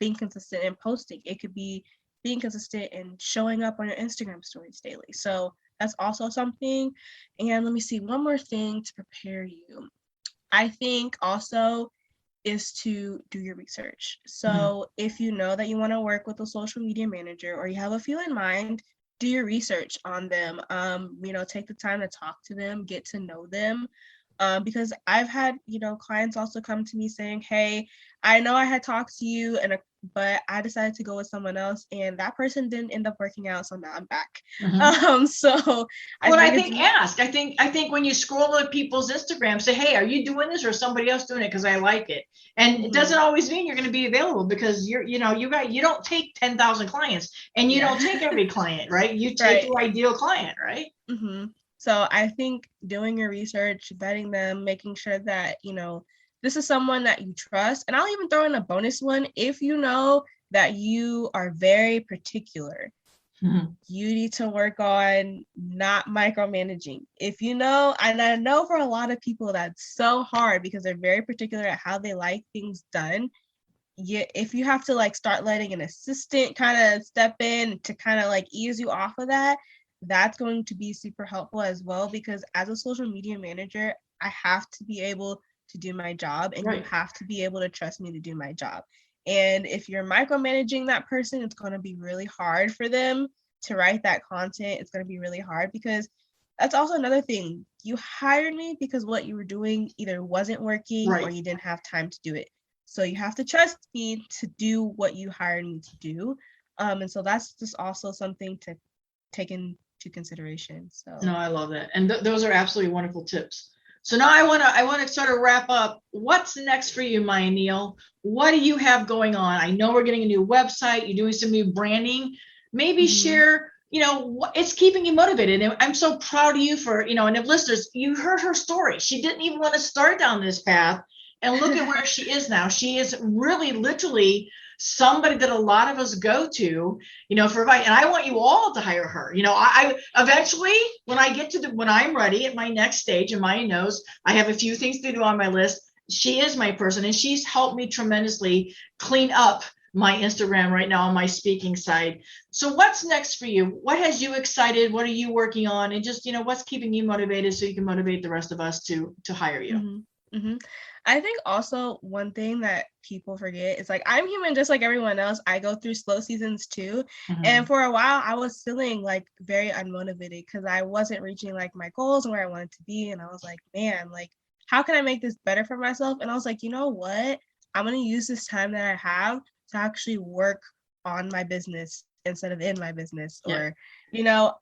being consistent in posting. It could be being consistent in showing up on your Instagram stories daily. So that's also something. And let me see, one more thing to prepare you. I think also is to do your research. So if you know that you want to work with a social media manager or you have a few in mind, do your research on them. Take the time to talk to them, get to know them. Because I've had, clients also come to me saying, hey, I know I had talked to you, but I decided to go with someone else, and that person didn't end up working out, so now I'm back. So I think when you scroll at people's Instagram, say, hey, are you doing this or is somebody else doing it? Because I like it. And it doesn't always mean you're going to be available, because you don't take 10,000 clients, and you don't take every client, right? You take your ideal client, right? So I think doing your research, vetting them, making sure that, this is someone that you trust. And I'll even throw in a bonus one. If you know that you are very particular, you need to work on not micromanaging. If you know, and I know for a lot of people that's so hard because they're very particular at how they like things done. If you have to like start letting an assistant kind of step in to kind of like ease you off of that, that's going to be super helpful as well, because as a social media manager, I have to be able to do my job, and Right. you have to be able to trust me to do my job. And if you're micromanaging that person, it's going to be really hard for them to write that content. It's going to be really hard because that's also another thing. You hired me because what you were doing either wasn't working Right. or you didn't have time to do it. So you have to trust me to do what you hired me to do. And so that's just also something to take into consideration. So No, I love that. And those are absolutely wonderful tips. So now I want to sort of wrap up. What's next for you, Miya Neal? What do you have going on? I know we're getting a new website. You're doing some new branding. Maybe share, what it's keeping you motivated. And I'm so proud of you for, and if listeners, you heard her story. She didn't even want to start down this path. And look at where she is now. She is really literally somebody that a lot of us go to, for advice. And I want you all to hire her. I eventually, when I'm ready at my next stage, and Miya knows I have a few things to do on my list. She is my person, and she's helped me tremendously clean up my Instagram right now on my speaking side. So what's next for you? What has you excited? What are you working on? And just, what's keeping you motivated so you can motivate the rest of us to hire you? Mm-hmm. Mm-hmm. I think also one thing that people forget is like, I'm human just like everyone else. I go through slow seasons too. Mm-hmm. And for a while I was feeling like very unmotivated because I wasn't reaching like my goals and where I wanted to be. And I was like, man, like, how can I make this better for myself? And I was like, you know what? I'm going to use this time that I have to actually work on my business instead of in my business. Or,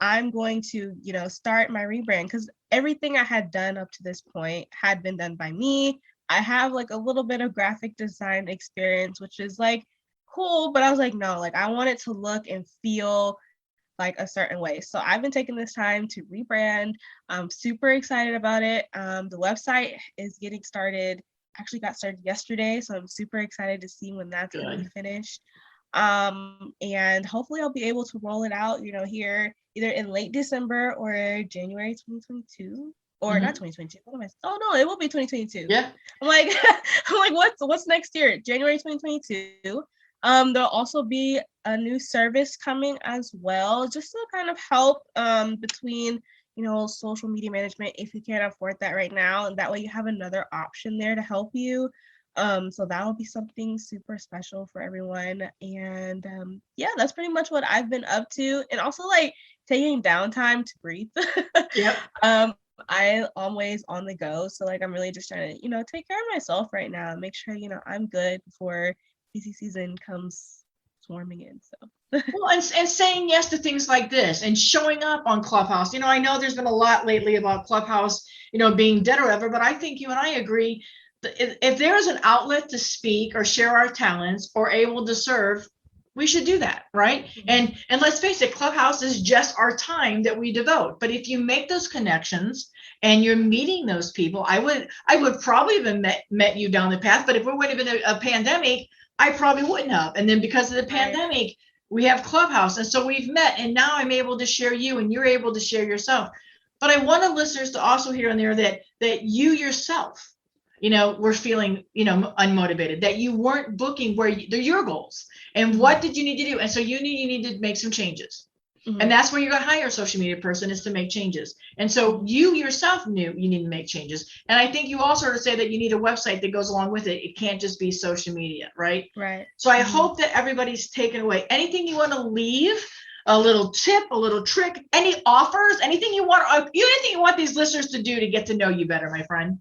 I'm going to, start my rebrand because everything I had done up to this point had been done by me. I have like a little bit of graphic design experience, which is like cool, but I was like, no, like I want it to look and feel like a certain way. So I've been taking this time to rebrand. I'm super excited about it. The website is getting started, actually got started yesterday. So I'm super excited to see when that's going to be finished. And hopefully I'll be able to roll it out, here either in late December or January 2022. Or not 2022. What am I? Oh no, it will be 2022. Yeah. I'm like what's next year? January 2022. There'll also be a new service coming as well, just to kind of help between social media management if you can't afford that right now, and that way you have another option there to help you. So that'll be something super special for everyone. And that's pretty much what I've been up to, and also like taking downtime to breathe. Yep. I'm always on the go. So like, I'm really just trying to, take care of myself right now and make sure, I'm good before busy season comes swarming in. So. Well, and saying yes to things like this and showing up on Clubhouse. I know there's been a lot lately about Clubhouse, being dead or whatever, but I think you and I agree that if there is an outlet to speak or share our talents or able to serve, we should do that, right? And let's face it, Clubhouse is just our time that we devote. But if you make those connections and you're meeting those people, I would probably have met you down the path. But if it would have been a pandemic, I probably wouldn't have. And then because of the pandemic, we have Clubhouse, and so we've met. And now I'm able to share you, and you're able to share yourself. But I want the listeners to also hear in there that you yourself, were feeling, unmotivated, that you weren't booking where they're your goals. And what did you need to do? And so you need to make some changes. And that's where you're going to hire a social media person, is to make changes. And so you yourself knew you need to make changes. And I think you also sort of say that you need a website that goes along with it. It can't just be social media, right? Right. So I hope that everybody's taken away. Anything you want to leave? A little tip, a little trick, any offers, anything you want these listeners to do to get to know you better, my friend?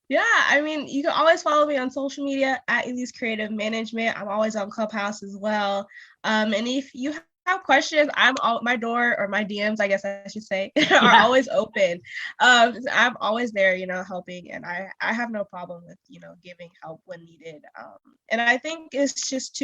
Yeah, I mean, you can always follow me on social media at Elise Creative Management. I'm always on Clubhouse as well. And if you have questions, my door, or my DMs, I guess I should say, are always open. I'm always there, helping, and I have no problem with, giving help when needed. And I think it's just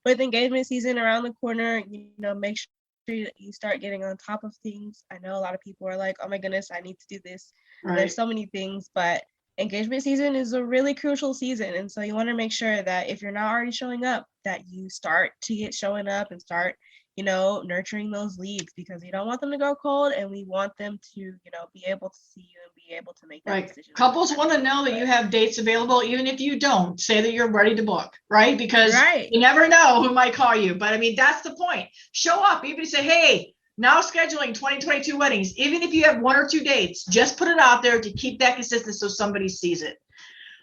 with engagement season around the corner, make sure you start getting on top of things. I know a lot of people are like, oh my goodness, I need to do this. Right. There's so many things, but engagement season is a really crucial season. And so you want to make sure that if you're not already showing up, that you start to get showing up and start, nurturing those leads, because you don't want them to go cold, and we want them to, be able to see you and be able to make that decision. Couples want to know that you have dates available, even if you don't. Say that you're ready to book, right? Because you never know who might call you. But I mean, that's the point. Show up. Even say, hey, now scheduling 2022 weddings. Even if you have 1 or 2 dates, just put it out there to keep that consistent so somebody sees it.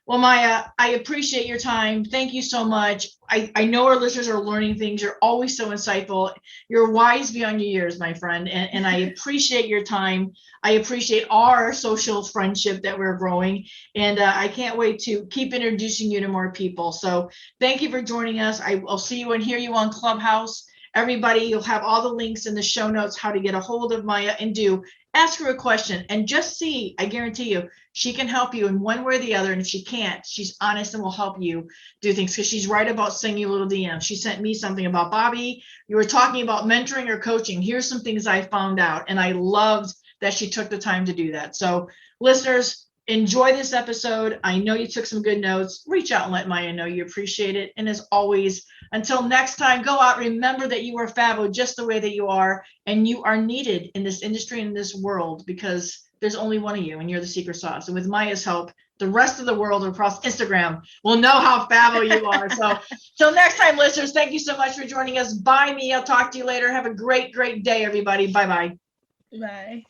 Well, Miya, I appreciate your time. Thank you so much. I know our listeners are learning things. You're always so insightful. You're wise beyond your years, my friend. And I appreciate your time. I appreciate our social friendship that we're growing. And I can't wait to keep introducing you to more people. So thank you for joining us. I'll see you and hear you on Clubhouse. Everybody, you'll have all the links in the show notes, how to get a hold of Miya, and ask her a question and just see, I guarantee you, she can help you in one way or the other. And if she can't, she's honest and will help you do things, because she's right about sending you little DMs. She sent me something about Bobbi. You were talking about mentoring or coaching. Here's some things I found out. And I loved that she took the time to do that. So listeners, enjoy this episode. I know you took some good notes. Reach out and let Miya know you appreciate it. And as always, until next time, go out. Remember that you are Fabbo just the way that you are. And you are needed in this industry, in this world, because there's only one of you and you're the secret sauce. And with Miya's help, the rest of the world across Instagram will know how Fabbo you are. So till next time, listeners, thank you so much for joining us. Bye, Miya. I'll talk to you later. Have a great, great day, everybody. Bye-bye. Bye.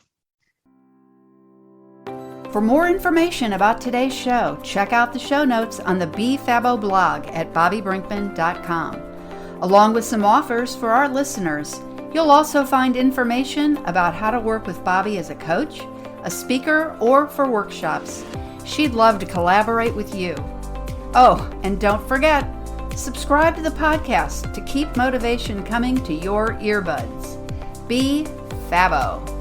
For more information about today's show, check out the show notes on the Be Fabbo blog at bobbibrinkman.com. Along with some offers for our listeners, you'll also find information about how to work with Bobbi as a coach, a speaker, or for workshops. She'd love to collaborate with you. Oh, and don't forget, subscribe to the podcast to keep motivation coming to your earbuds. Be Fabbo.